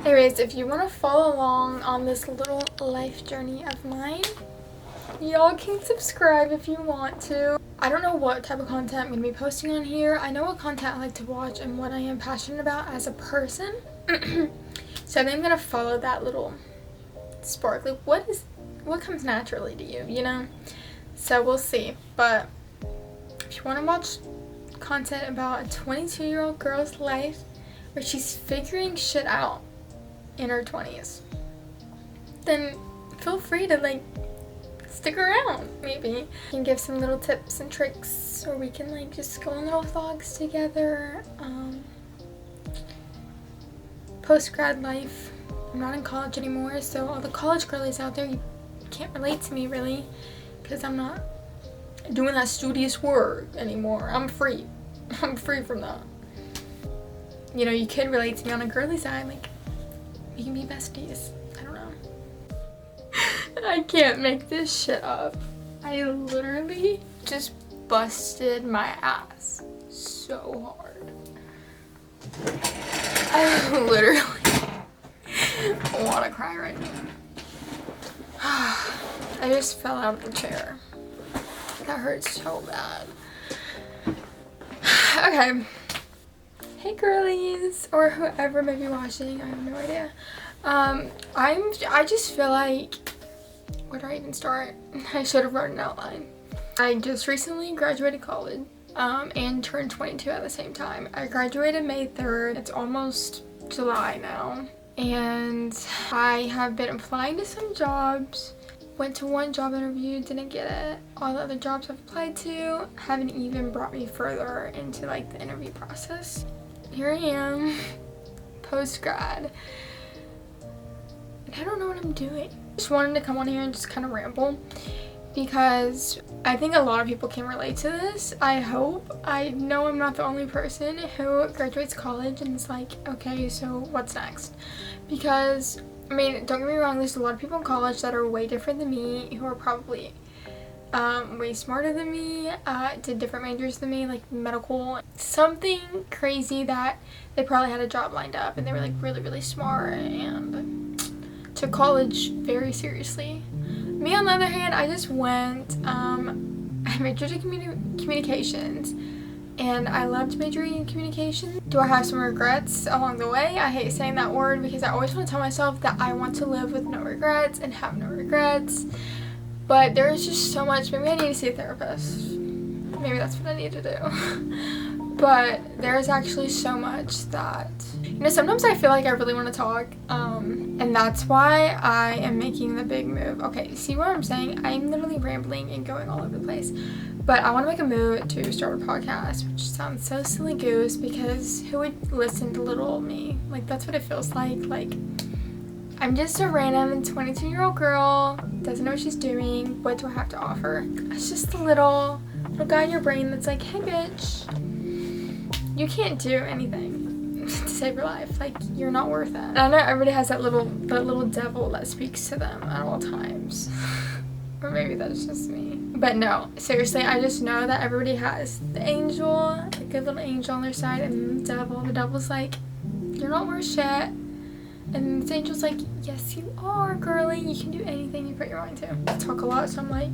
Anyways, if you want to follow along on this little life journey of mine, y'all can subscribe if you want to. I don't know what type of content I'm going to be posting on here. I know what content I like to watch and what I am passionate about as a person. So I think I'm going to follow that little spark. Like, what comes naturally to you, you know? So we'll see. But if you want to watch content about a 22-year-old girl's life where she's figuring shit out in her 20s, then feel free to like stick around. Maybe you can give some little tips and tricks, or we can like just go on little vlogs together. Post-grad life. I'm not in college anymore, so all the college girlies out there, you can't relate to me really, because I'm not doing that studious work anymore. I'm free. I'm free from that. You know, you could relate to me on a girly side, like we can be besties. I don't know. I can't make this shit up. I literally just busted my ass so hard. I literally want to cry right now. I just fell out of the chair. That hurts so bad. Okay. Hey girlies, or whoever may be watching, I have no idea. I just feel like, where do I even start? I should have wrote an outline. I just recently graduated college, and turned 22 at the same time. I graduated May 3rd. It's almost July now. And I have been applying to some jobs. Went to one job interview, didn't get it. All the other jobs I've applied to haven't even brought me further into like the interview process. Here I am, post-grad, and I don't know what I'm doing. Just wanted to come on here and just kind of ramble, because I think a lot of people can relate to this. I hope. I know I'm not the only person who graduates college and is like, okay, so what's next? Because, I mean, don't get me wrong, there's a lot of people in college that are way different than me, who are probably way smarter than me, did different majors than me, like medical, something crazy that they probably had a job lined up and they were like really, really smart and took college very seriously. Me, on the other hand, I just went, I majored in communications, and I loved majoring in communication. Do I have some regrets along the way? I hate saying that word because I always want to tell myself that I want to live with no regrets and have no regrets. But there's just so much. Maybe I need to see a therapist. Maybe that's what I need to do. But there's actually so much that, you know, sometimes I feel like I really want to talk. And that's why I am making the big move. Okay, see what I'm saying? I'm literally rambling and going all over the place. But I want to make a move to start a podcast, which sounds so silly goose, because who would listen to little old me? Like, that's what it feels like. Like, I'm just a random 22-year-old girl, doesn't know what she's doing. What do I have to offer? It's just a little guy in your brain that's like, hey bitch, you can't do anything to save your life. Like, you're not worth it. And I know everybody has that little devil that speaks to them at all times. Or maybe that's just me. But no, seriously, I just know that everybody has the angel, a good little angel on their side, and the devil. The devil's like, you're not worth shit. And this angel's like, yes you are, girly, you can do anything you put your mind to. I talk a lot, so I'm like,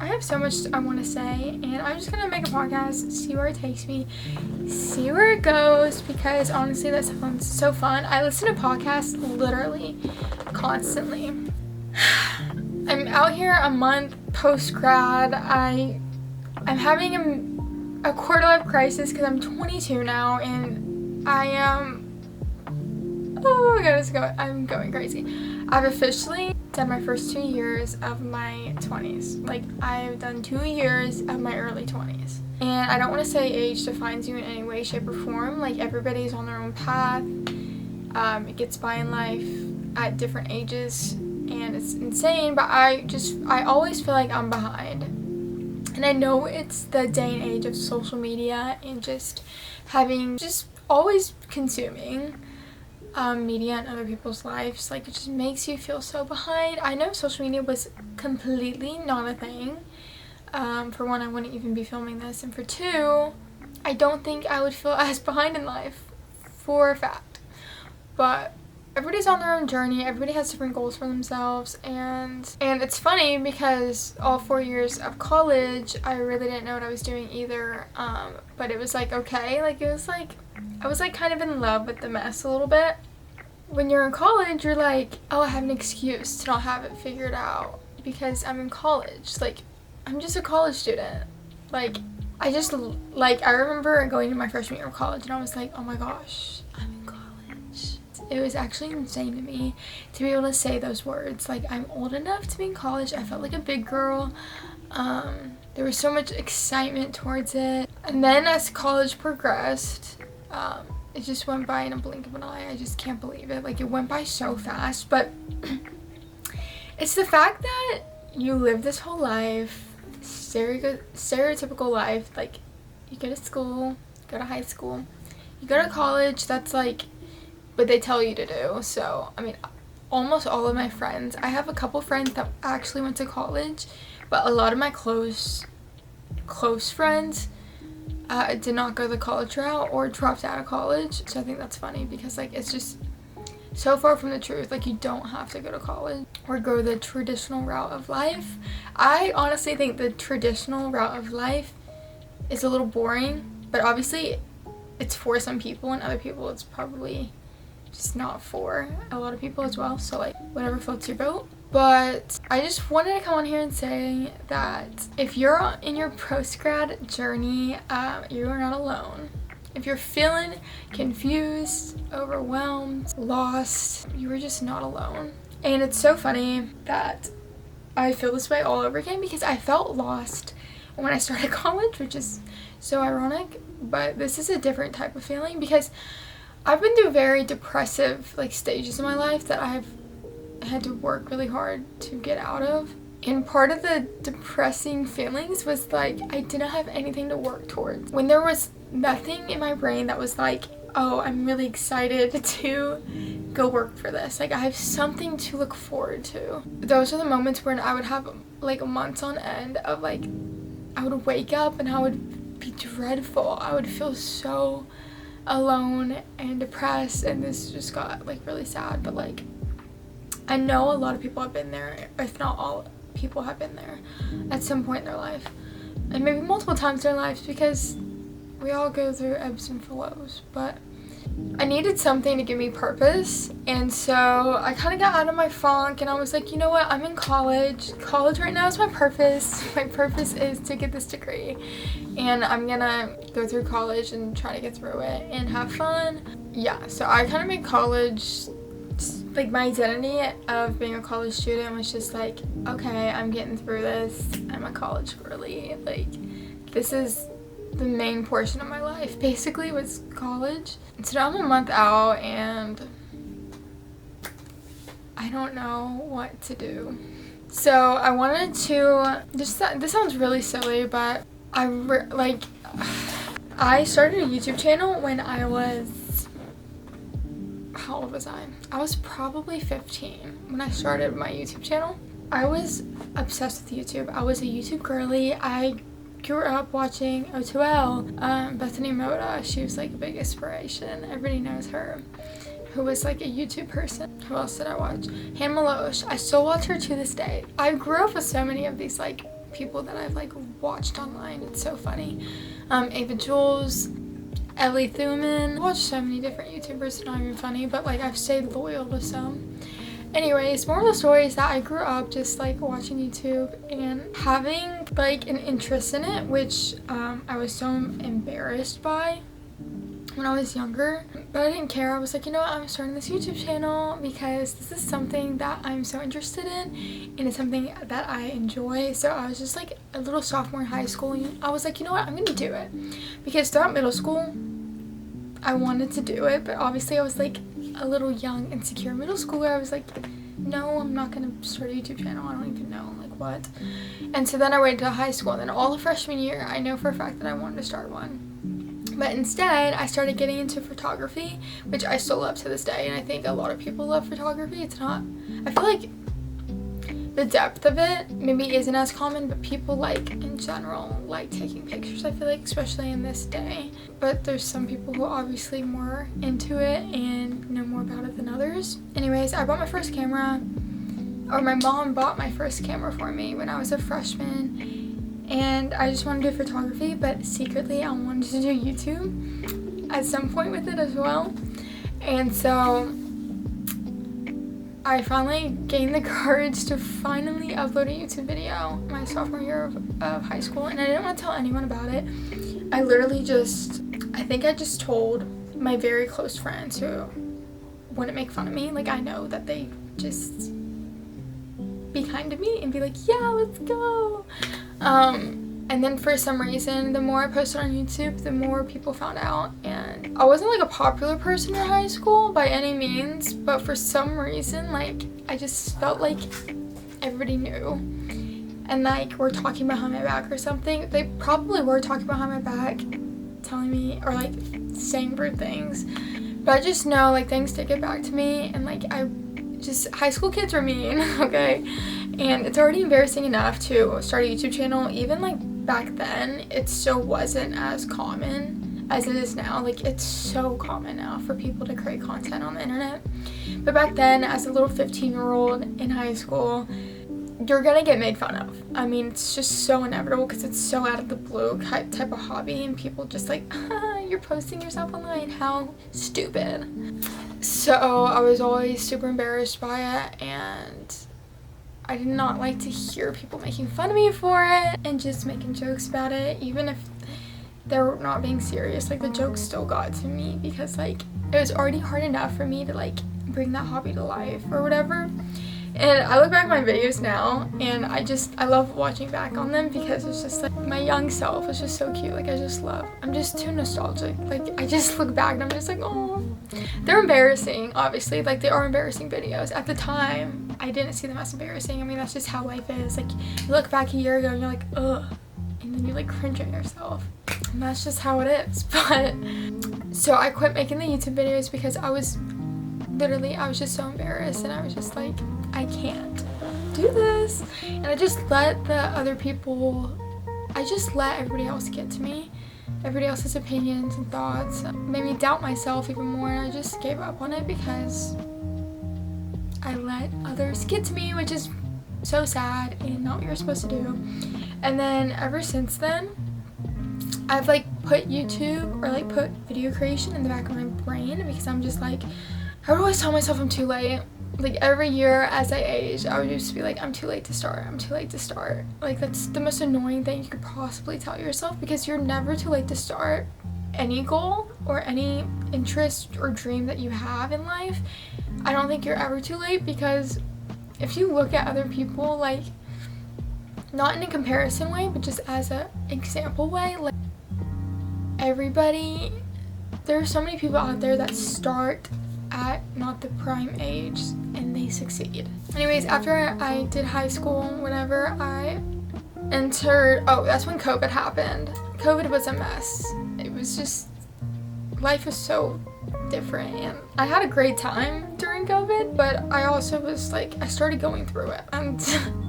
I have so much I want to say, and I'm just gonna make a podcast, see where it takes me, see where it goes, because honestly that sounds so fun. I listen to podcasts literally constantly. I'm out here a month post-grad. I'm having a quarter-life crisis because I'm 22 now, and I am, oh my god, I'm going crazy. I've officially done my first 2 years of my 20s. Like, I've done 2 years of my early 20s. And I don't want to say age defines you in any way, shape, or form. Like, everybody's on their own path. It gets by in life at different ages, and it's insane, but I always feel like I'm behind. And I know it's the day and age of social media and just always consuming media in other people's lives. Like, it just makes you feel so behind. I know social media was completely not a thing. For one, I wouldn't even be filming this, and for two, I don't think I would feel as behind in life, for a fact. But everybody's on their own journey. Everybody has different goals for themselves, and it's funny because all 4 years of college, I really didn't know what I was doing either. But it was like okay, like it was like I was like kind of in love with the mess a little bit. When you're in college, you're like, oh, I have an excuse to not have it figured out because I'm in college. Like, I'm just a college student. Like, I remember going to my freshman year of college and I was like, oh my gosh, I'm in college. It was actually insane to me to be able to say those words. Like, I'm old enough to be in college. I felt like a big girl. There was so much excitement towards it. And then as college progressed, it just went by in a blink of an eye. I just can't believe it. Like, it went by so fast. But it's the fact that you live this whole life, stereotypical life. Like, you go to school, go to high school, you go to college. That's like what they tell you to do. So, I mean, almost all of my friends, I have a couple friends that actually went to college, but a lot of my close friends did not go the college route or dropped out of college. So I think that's funny because like it's just so far from the truth. Like, you don't have to go to college or go the traditional route of life. I honestly think the traditional route of life is a little boring, but obviously it's for some people, and other people it's probably just not for a lot of people as well. So like, whatever floats your boat. But I just wanted to come on here and say that if you're in your post-grad journey, you are not alone. If you're feeling confused, overwhelmed, lost, you are just not alone. And it's so funny that I feel this way all over again because I felt lost when I started college, which is so ironic. But this is a different type of feeling because I've been through very depressive like stages in my life that I've had to work really hard to get out of. And part of the depressing feelings was like I didn't have anything to work towards. When there was nothing in my brain that was like, oh, I'm really excited to go work for this. Like, I have something to look forward to. Those are the moments when I would have like months on end of like, I would wake up and I would be dreadful. I would feel so alone and depressed, and this just got like really sad. But like, I know a lot of people have been there, if not all people have been there at some point in their life, and maybe multiple times in their lives, because we all go through ebbs and flows. But I needed something to give me purpose, and so I kind of got out of my funk and I was like, you know what, I'm in college. College right now is my purpose. My purpose is to get this degree, and I'm gonna go through college and try to get through it and have fun. Yeah, so I kind of made college like my identity of being a college student was just like, okay, I'm getting through this. I'm a college girly. Like, this is the main portion of my life basically was college. And so now I'm a month out and I don't know what to do. So I wanted to just, this sounds really silly, but I started a YouTube channel when I was, how old was I? I was probably 15 when I started my YouTube channel. I was obsessed with YouTube. I was a YouTube girly. I grew up watching O2L, Bethany Moda. She was like a big inspiration. Everybody knows her, who was like a YouTube person. Who else did I watch? Hannah Maloche. I still watch her to this day. I grew up with so many of these like people that I've like watched online. It's so funny. Ava Jules, Ellie Thuman. I watched so many different YouTubers, it's not even funny, but like I've stayed loyal to some. Anyways, moral of the story is that I grew up just like watching YouTube and having like an interest in it, which I was so embarrassed by when I was younger, but I didn't care. I was like, you know what, I'm starting this YouTube channel because this is something that I'm so interested in and it's something that I enjoy. So I was just like a little sophomore in high school and I was like, you know what, I'm gonna do it, because throughout middle school I wanted to do it, but obviously I was like a little young, insecure middle schooler. I was like, no, I'm not gonna start a YouTube channel. I don't even know like what. And so then I waited till high school, and then all of freshman year I know for a fact that I wanted to start one. But instead, I started getting into photography, which I still love to this day, and I think a lot of people love photography. It's not, I feel like the depth of it maybe isn't as common, but people like in general like taking pictures, I feel like, especially in this day. But there's some people who are obviously more into it and know more about it than others. Anyways, I bought my first camera, or my mom bought my first camera for me when I was a freshman, and I just wanted to do photography, but secretly I wanted to do YouTube at some point with it as well. And so I finally gained the courage to finally upload a YouTube video my sophomore year of high school, and I didn't want to tell anyone about it. I literally I think I just told my very close friends who wouldn't make fun of me. Like, I know that they just be kind to me and be like, yeah, let's go. And then for some reason, the more I posted on YouTube, the more people found out. And I wasn't like a popular person in high school by any means, but for some reason, like, I just felt like everybody knew. And like, we're talking behind my back or something. They probably were talking behind my back, telling me, or like saying rude things. But I just know, like, things did get back to me, and like, high school kids are mean, okay? And it's already embarrassing enough to start a YouTube channel. Even like back then, it still wasn't as common as it is now. Like, it's so common now for people to create content on the internet. But back then, as a little 15-year-old in high school, you're gonna get made fun of. I mean, it's just so inevitable because it's so out of the blue type of hobby, and people just like, you're posting yourself online, how stupid. So I was always super embarrassed by it, and I did not like to hear people making fun of me for it and just making jokes about it, even if they're not being serious. Like, the jokes still got to me because like, it was already hard enough for me to like bring that hobby to life or whatever. And I look back at my videos now, and I love watching back on them because it's just like, my young self is just so cute. Like, I'm just too nostalgic. Like, I just look back and I'm just like, oh. They're embarrassing, obviously. Like, they are embarrassing videos. At the time, I didn't see them as embarrassing. I mean, that's just how life is. Like, you look back a year ago and you're like, ugh. And then you like cringe at yourself. And that's just how it is. But, so I quit making the YouTube videos because I was just so embarrassed, and I was just like, I can't do this. And I just let everybody else get to me. Everybody else's opinions and thoughts made me doubt myself even more, and I just gave up on it because I let others get to me, which is so sad and not what you're supposed to do. And then ever since then, I've like put YouTube or like put video creation in the back of my brain because I'm just like, I would always tell myself I'm too late. Like, every year as I aged, I would just be like, I'm too late to start. I'm too late to start. Like, that's the most annoying thing you could possibly tell yourself, because you're never too late to start any goal or any interest or dream that you have in life. I don't think you're ever too late, because if you look at other people, like, not in a comparison way, but just as an example way, like, there are so many people out there that start at not the prime age and they succeed. Anyways, after I did high school, whenever I entered, that's when COVID happened. COVID was a mess. It was just, life was so different, and I had a great time during COVID, but I also was like, I started going through it. And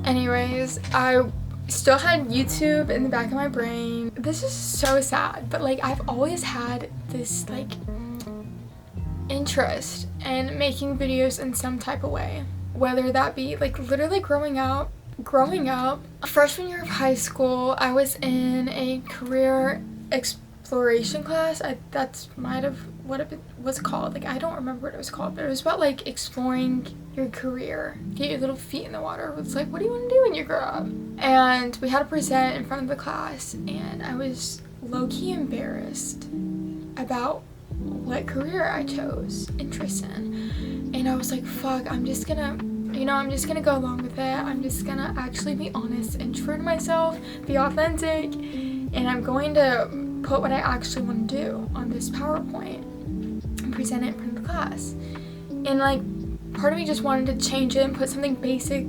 anyways, I still had YouTube in the back of my brain. This is so sad, but like, I've always had this like interest in making videos in some type of way, whether that be like literally growing up, freshman year of high school, I was in a career exploration class. That's might have what it was called. Like, I don't remember what it was called, but it was about like exploring your career, get your little feet in the water. It's like, what do you want to do when you grow up? And we had to present in front of the class, and I was low-key embarrassed about what career I chose interest in. And I was like, fuck, I'm just gonna go along with it. I'm just gonna actually be honest and true to myself, be authentic, and I'm going to put what I actually want to do on this PowerPoint and present it in front of the class. And like, part of me just wanted to change it and put something basic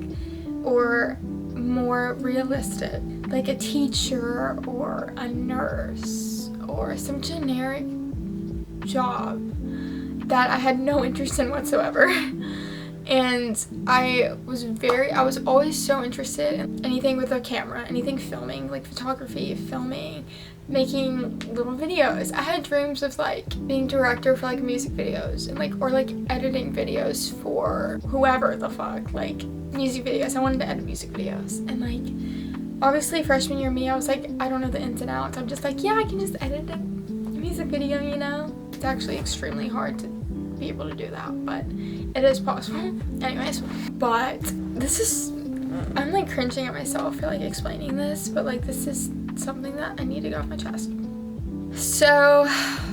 or more realistic, like a teacher or a nurse or some generic job that I had no interest in whatsoever. And I was always so interested in anything with a camera, anything filming, like photography, filming, making little videos. I had dreams of like being director for like music videos and like, or like editing videos for whoever the fuck, like music videos. I wanted to edit music videos. And like, obviously freshman year me, I was like, I don't know the ins and outs. I'm just like, yeah, I can just edit a music video, you know? It's actually extremely hard to be able to do that, but it is possible. Anyways, but this is, I'm like cringing at myself for like explaining this, but like this is something that I need to get off my chest. So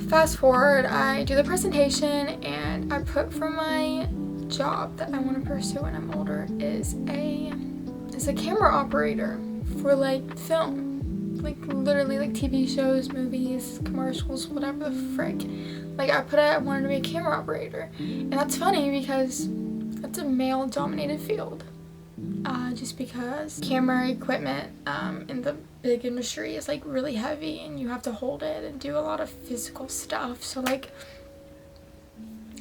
fast forward, I do the presentation and I put for my job that I want to pursue when I'm older is a camera operator for like film, like literally like TV shows, movies, commercials, whatever the frick. Like I wanted to be a camera operator, and that's funny because that's a male dominated field. Just because camera equipment in the big industry is like really heavy and you have to hold it and do a lot of physical stuff. So like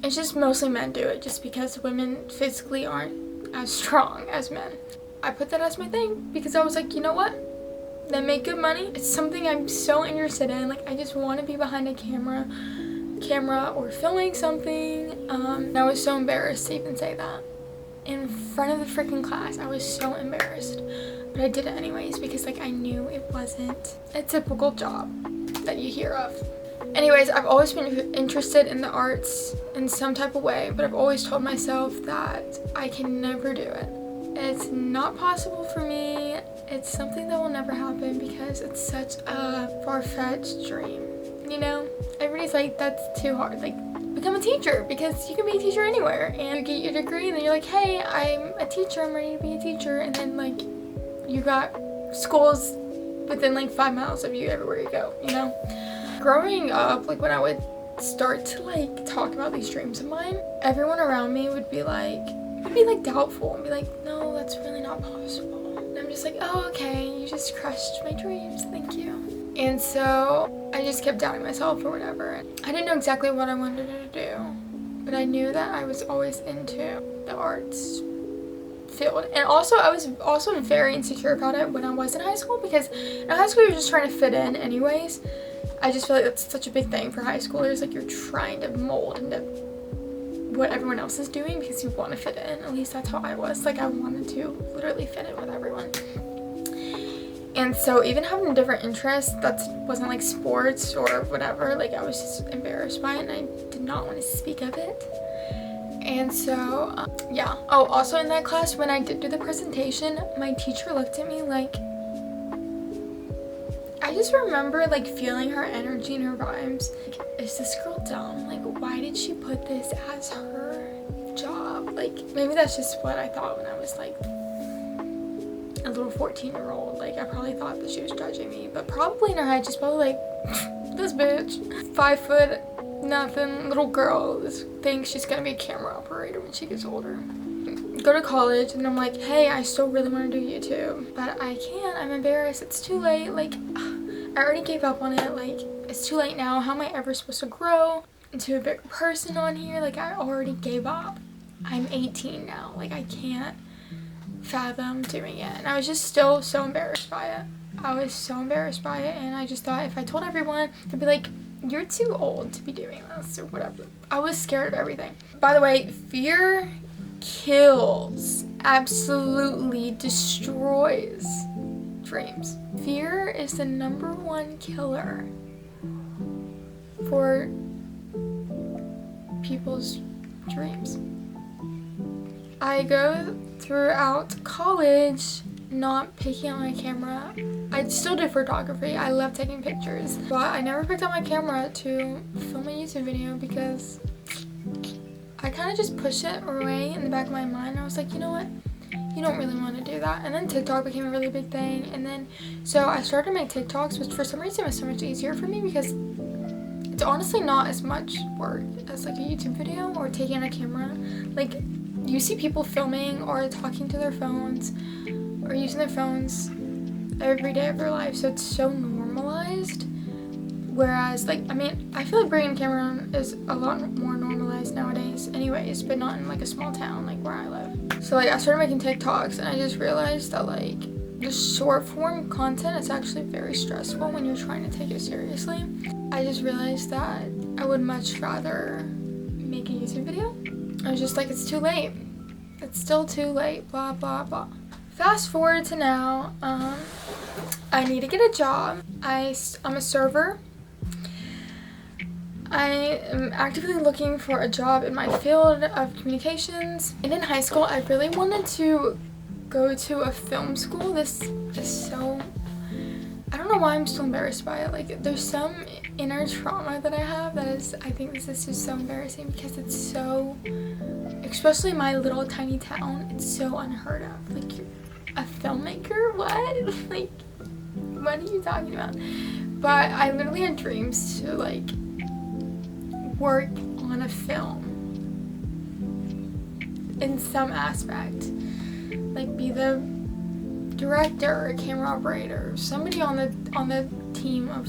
it's just mostly men do it just because women physically aren't as strong as men. I put that as my thing because I was like, you know what? They make good money. It's something I'm so interested in. Like I just want to be behind a camera or filming something. I was so embarrassed to even say that in front of the freaking class. I was so embarrassed, but I did it anyways because like I knew it wasn't a typical job that you hear of. Anyways, I've always been interested in the arts in some type of way, but I've always told myself that I can never do it. It's not possible for me. It's something that will never happen because it's such a far-fetched dream, you know? Everybody's like, that's too hard. Like, become a teacher because you can be a teacher anywhere, and you get your degree and then you're like, hey, I'm a teacher, I'm ready to be a teacher, and then like you got schools within like 5 miles of you everywhere you go, you know? Growing up, like when I would start to like talk about these dreams of mine, everyone around me would be like doubtful and be like, no, that's really not possible. And I'm just like, oh, okay, you just crushed my dreams, thank you. And so I just kept doubting myself or whatever. I didn't know exactly what I wanted to do, but I knew that I was always into the arts field. And also I was also very insecure about it when I was in high school, because in high school you're just trying to fit in anyways. I just feel like that's such a big thing for high schoolers. Like you're trying to mold into what everyone else is doing because you want to fit in. At least that's how I was. Like I wanted to literally fit in with everyone. And so even having a different interest that wasn't like sports or whatever, like I was just embarrassed by it and I did not want to speak of it. And so, yeah. Oh, also in that class, when I did do the presentation, my teacher looked at me like, I just remember like feeling her energy and her vibes. Like, is this girl dumb? Like, why did she put this as her job? Like, maybe that's just what I thought when I was like a little 14-year-old. Like, I probably thought that she was judging me, but probably in her head she's probably like, this bitch, 5 foot nothing little girl thinks she's gonna be a camera operator when she gets older. Go to college and I'm like, hey, I still really want to do YouTube, but I can't. I'm embarrassed. It's too late. Like, I already gave up on it. Like, it's too late now. How am I ever supposed to grow into a bigger person on here? Like, I already gave up. I'm 18 now. Like, I can't fathom doing it. And I was just still so embarrassed by it. I was so embarrassed by it, and I just thought if I told everyone, they'd be like, you're too old to be doing this or whatever. I was scared of everything. By the way, fear kills, absolutely destroys dreams. Fear is the #1 killer for people's dreams. I go throughout college not picking up my camera. I still do photography. I love taking pictures, but I never picked up my camera to film a YouTube video because I kind of just pushed it away in the back of my mind. I was like, you know what? You don't really want to do that. And then TikTok became a really big thing. And then, so I started to make TikToks, which for some reason was so much easier for me because it's honestly not as much work as like a YouTube video or taking a camera. Like, you see people filming or talking to their phones or using their phones every day of their life. So it's so normalized. Whereas, like, I mean, I feel like bringing a camera on is a lot more normalized recognized nowadays anyways, but not in like a small town like where I live. So like I started making TikToks and I just realized that like the short form content is actually very stressful when you're trying to take it seriously. I just realized that I would much rather make a YouTube video. I was just like, it's too late. It's still too late, blah, blah, blah. Fast forward to now, I need to get a job. I'm a server. I am actively looking for a job in my field of communications. And in high school, I really wanted to go to a film school. This is so, I don't know why I'm still embarrassed by it. Like, there's some inner trauma that I have that is, I think this is just so embarrassing because it's so, especially my little tiny town, it's so unheard of. Like, you're a filmmaker? What? Like, what are you talking about? But I literally had dreams to like work on a film in some aspect, like be the director or camera operator, somebody on the team of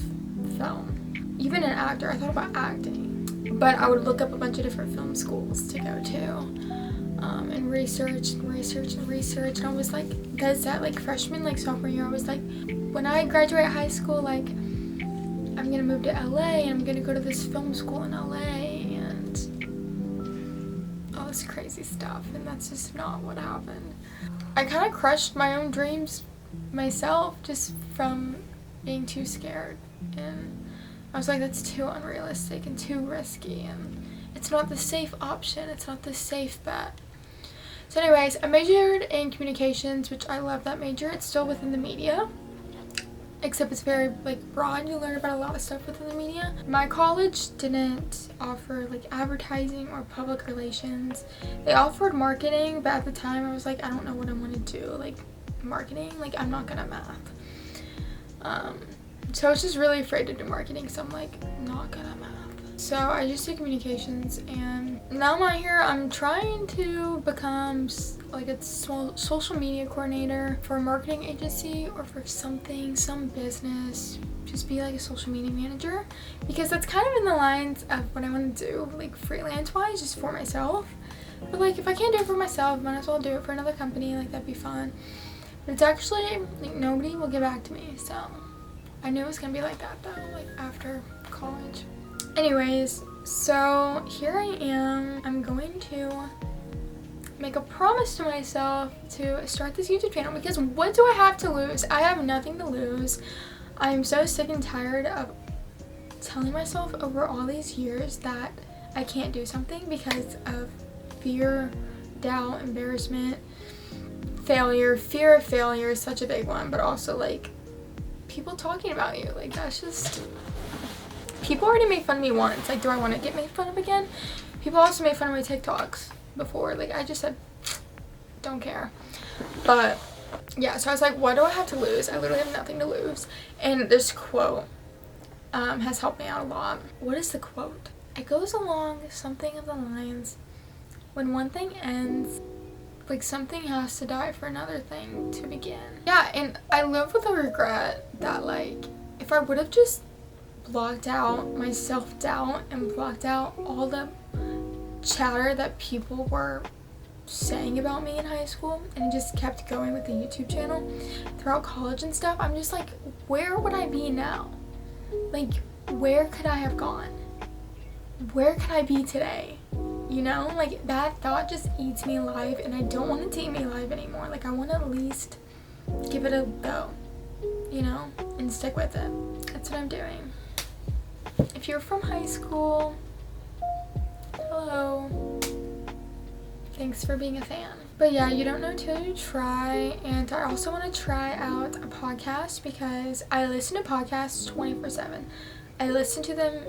film, even an actor. I thought about acting, but I would look up a bunch of different film schools to go to, and research, and I was like, does that like freshman, like sophomore year, I was like, when I graduate high school, like I'm gonna move to LA and I'm gonna go to this film school in LA and all this crazy stuff, and that's just not what happened. I kind of crushed my own dreams myself just from being too scared, and I was like, that's too unrealistic and too risky, and it's not the safe option, it's not the safe bet. So anyways, I majored in communications, which I love that major. It's still within the media, except it's very like broad. You learn about a lot of stuff within the media. My college didn't offer like advertising or public relations. They offered marketing, but at the time I was like, I don't know what I want to do. Like marketing, like I'm not good at math. So I was just really afraid to do marketing, so I'm like not good at math. So I just did communications, and now I'm out here. I'm trying to become like a social media coordinator for a marketing agency or for something, some business. Just be like a social media manager, because that's kind of in the lines of what I want to do, like freelance wise, just for myself. But like if I can't do it for myself, might as well do it for another company. Like that'd be fun. But it's actually like nobody will get back to me, so I knew it was gonna be like that though, like after college. Anyways, so here I am. I'm going to make a promise to myself to start this YouTube channel, because what do I have to lose? I have nothing to lose. I'm so sick and tired of telling myself over all these years that I can't do something because of fear, doubt, embarrassment, failure. Fear of failure is such a big one, but also like people talking about you. Like that's just, people already made fun of me once. Like, do I want to get made fun of again? People also made fun of my TikToks before. Like, I just said, don't care. But, yeah, so I was like, what do I have to lose? I literally have nothing to lose. And this quote has helped me out a lot. What is the quote? It goes along something of the lines, when one thing ends, like, something has to die for another thing to begin. Yeah, and I live with a regret that, like, if I would have just blocked out my self-doubt and blocked out all the chatter that people were saying about me in high school and just kept going with the YouTube channel throughout college and stuff, I'm just like, where would I be now? Like, where could I have gone? Where could I be today? You know, like that thought just eats me alive, and I don't want it to eat me alive anymore. Like I want to at least give it a go, you know, and stick with it. That's what I'm doing. If you're from high school, hello. Thanks for being a fan. But yeah, you don't know until you try. And I also want to try out a podcast, because I listen to podcasts 24/7. I listen to them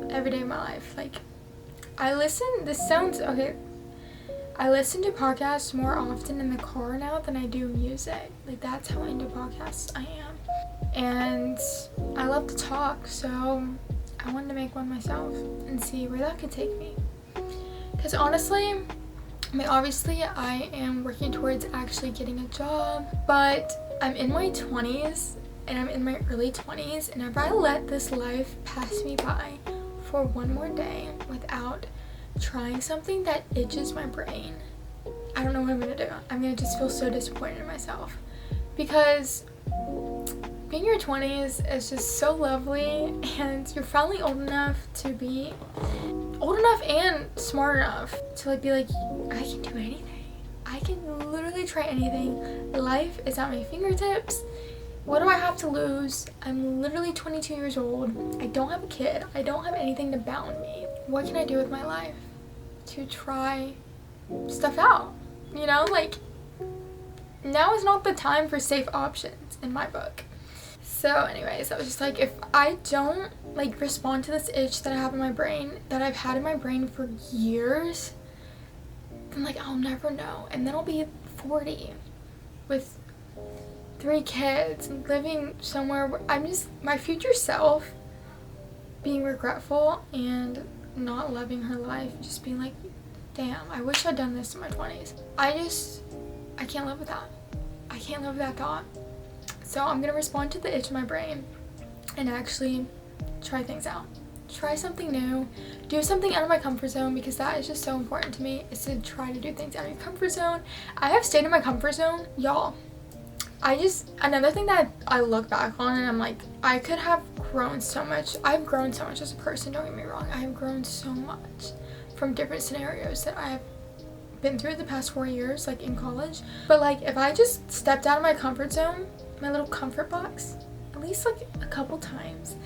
every day of my life. Like, I listen to podcasts more often in the car now than I do music. Like, that's how into podcasts I am. And I love to talk, so I wanted to make one myself and see where that could take me. Because honestly, I mean, obviously I am working towards actually getting a job, but I'm in my 20s and I'm in my early 20s, and if I let this life pass me by for one more day without trying something that itches my brain, I don't know what I'm gonna do. I'm gonna just feel so disappointed in myself, because being in your 20s is just so lovely, and you're finally old enough and smart enough to like be like, I can do anything. I can literally try anything. Life is at my fingertips. What do I have to lose? I'm literally 22 years old. I don't have a kid. I don't have anything to bound me. What can I do with my life to try stuff out? You know, like, now is not the time for safe options in my book. So anyways, I was just like, if I don't like respond to this itch that I have in my brain, that I've had in my brain for years, then like I'll never know. And then I'll be 40 with 3 kids and living somewhere where I'm just, my future self being regretful and not loving her life, just being like, damn, I wish I'd done this in my 20s. I can't live with that. I can't live with that thought. So I'm gonna respond to the itch in my brain and actually try things out. Try something new, do something out of my comfort zone, because that is just so important to me, is to try to do things out of your comfort zone. I have stayed in my comfort zone, y'all. Another thing that I look back on and I'm like, I could have grown so much. I've grown so much as a person, don't get me wrong. I have grown so much from different scenarios that I have been through the past 4 years, like in college. But like, if I just stepped out of my comfort zone, my little comfort box, at least like a couple times,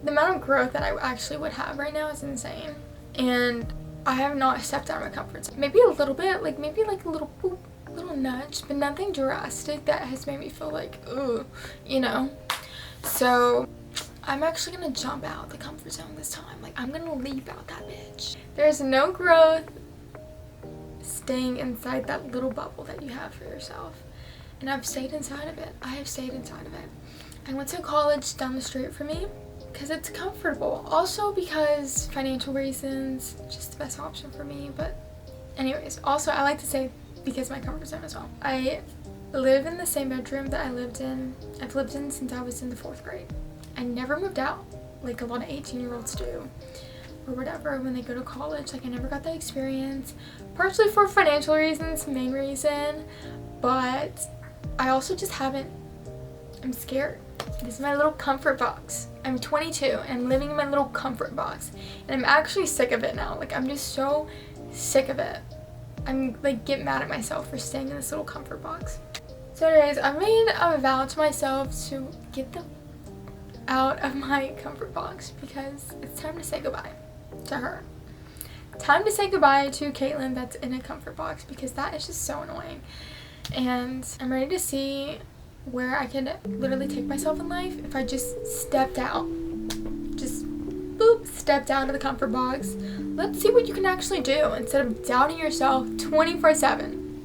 the amount of growth that I actually would have right now is insane. And I have not stepped out of my comfort zone. Maybe a little bit, like maybe like a little boop, little nudge, but nothing drastic that has made me feel like, ooh, you know. So I'm actually gonna jump out the comfort zone this time. Like, I'm gonna leap out that bitch. There's no growth staying inside that little bubble that you have for yourself. And I've stayed inside of it. I have stayed inside of it. I went to college down the street from me because it's comfortable. Also because financial reasons, just the best option for me. But anyways, also I like to say because my comfort zone as well. I live in the same bedroom that I've lived in since I was in the 4th grade. I never moved out like a lot of 18-year-olds do, or whatever, when they go to college. Like, I never got that experience, partially for financial reasons, main reason, but I also just haven't. I'm scared. This is my little comfort box. I'm 22 and I'm living in my little comfort box, and I'm actually sick of it now. Like, I'm just so sick of it. I'm like, get mad at myself for staying in this little comfort box. So anyways, I made a vow to myself to get the out of my comfort box, because it's time to say goodbye to her. Time to say goodbye to Caitlin that's in a comfort box, because that is just so annoying. And I'm ready to see where I can literally take myself in life if I just stepped out. Just boop, stepped out of the comfort box. Let's see what you can actually do instead of doubting yourself 24/7.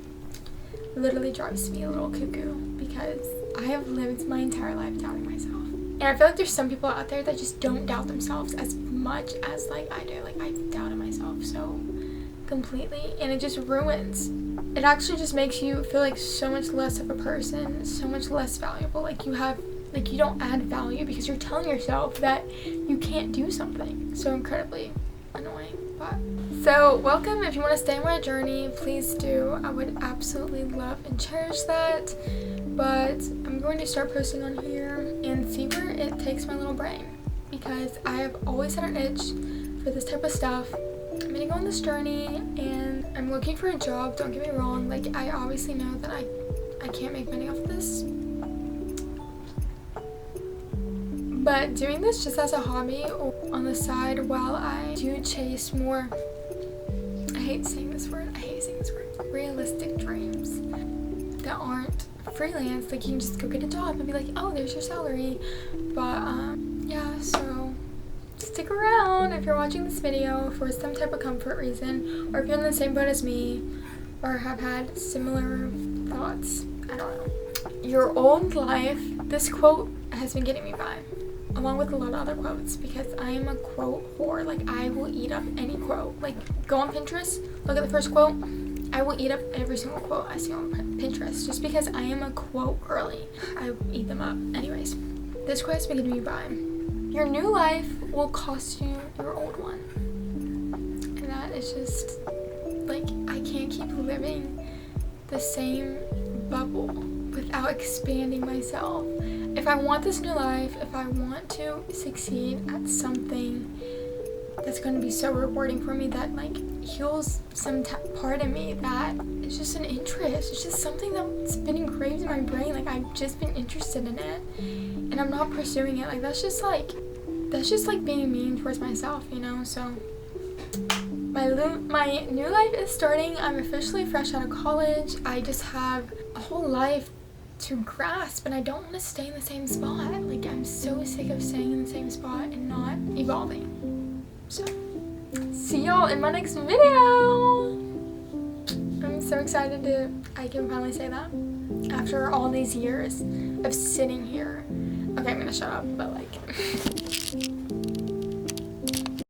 Literally drives me a little cuckoo, because I have lived my entire life doubting myself. And I feel like there's some people out there that just don't doubt themselves as much as like I do. Like, I doubted myself so completely, and it just ruins. It actually just makes you feel like so much less of a person, so much less valuable. Like, you don't add value because you're telling yourself that you can't do something. So incredibly annoying. But so welcome. If you want to stay on my journey, please do. I would absolutely love and cherish that. But I'm going to start posting on here and see where it takes my little brain, because I have always had an itch for this type of stuff. I'm gonna go on this journey, and I'm looking for a job, don't get me wrong. Like, I obviously know that I can't make money off of this, but doing this just as a hobby or on the side while I do chase more, I hate saying this word, realistic dreams that aren't freelance. Like, you can just go get a job and be like, oh, there's your salary. But yeah, so stick around if you're watching this video for some type of comfort reason, or if you're in the same boat as me or have had similar thoughts. I don't know. Your old life, this quote has been getting me by, along with a lot of other quotes, because I am a quote whore. Like, I will eat up any quote. Like, go on Pinterest, look at the first quote. I will eat up every single quote I see on Pinterest, just because I am a quote girly. I eat them up. Anyways, this quote has been getting me by. Your new life will cost you your old one. And that it's just like I can't keep living the same bubble without expanding myself. If I want this new life, if I want to succeed at something that's going to be so rewarding for me, that like heals some part of me that is just an interest. It's just something that's been engraved in my brain. Like I've just been interested in it and I'm not pursuing it. Like that's just like being mean towards myself, you know? So my new life is starting. I'm officially fresh out of college. I just have a whole life to grasp and I don't want to stay in the same spot. Like I'm so sick of staying in the same spot and not evolving. So see y'all in my next video. I'm so excited I can finally say that after all these years of sitting here. Okay, I'm gonna shut up, but like